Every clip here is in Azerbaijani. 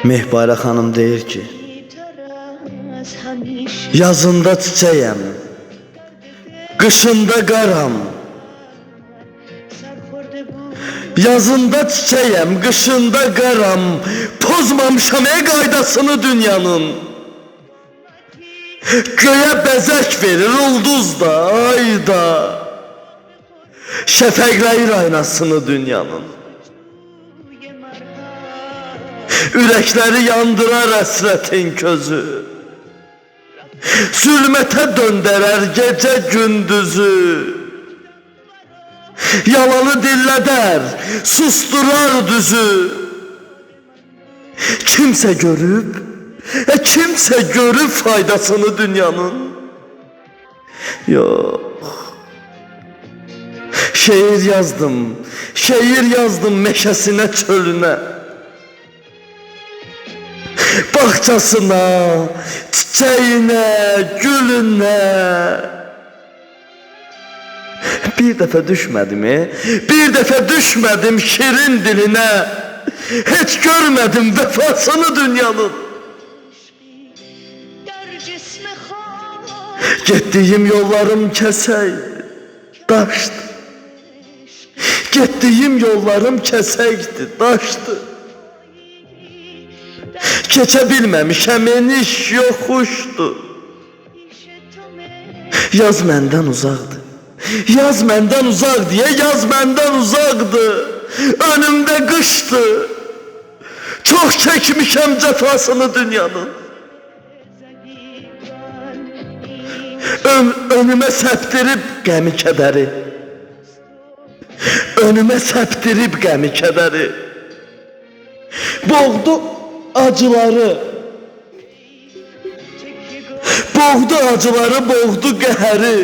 Mehbara xanım deyir ki, yazında çiçəyəm, qışında qaram. Yazında çiçəyəm, qışında qaram. Pozmamışam qaydasını dünyanın. Göyə bəzək verir ulduz da, ayda. Şəfəqləyir aynasını dünyanın. Ürəkləri yandırar əsrətin közü. Zülmətə döndərər gecə gündüzü. Yalanı dillədər, susturar düzü. Kimsə görüb faydasını dünyanın. Yox. Şeir yazdım meşəsinə, çölünə. Bağçasına, çiçəyinə, gülünə. Bir dəfə düşmədim şirin dilinə. Heç görmədim vəfasını dünyanın. Getdiyim yollarım kəsəkdi, daşdı. Getdiyim yollarım kəsəkdi, daşdı. Keçə bilməmişəm eniş yoxuşdu. Yaz məndən uzaqdı. Yaz məndən uzaq deyə yaz məndən uzaqdı. Önümdə qışdı. Çox çəkmişəm cəfasını dünyanın. Önümə səpdirib qəmi kədəri. Önümə səpdirib qəmi kədəri. Boğdu acıları. Boğdu qəhəri.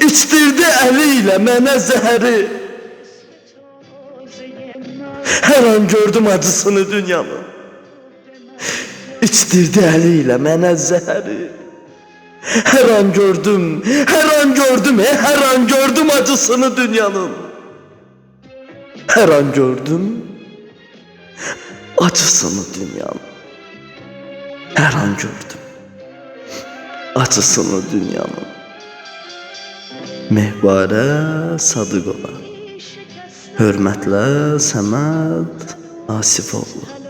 İçdirdi əli ilə mənə zəhəri. Hər an gördüm acısını dünyanın. İçdirdi əli ilə mənə zəhəri. Hər an gördüm acısını dünyanın. Hər an gördüm acısını dünyanın. Hər an gördüm acısını dünyanın. Mehbara Sadıqova. Hörmətlə Səməd Asifoğlu.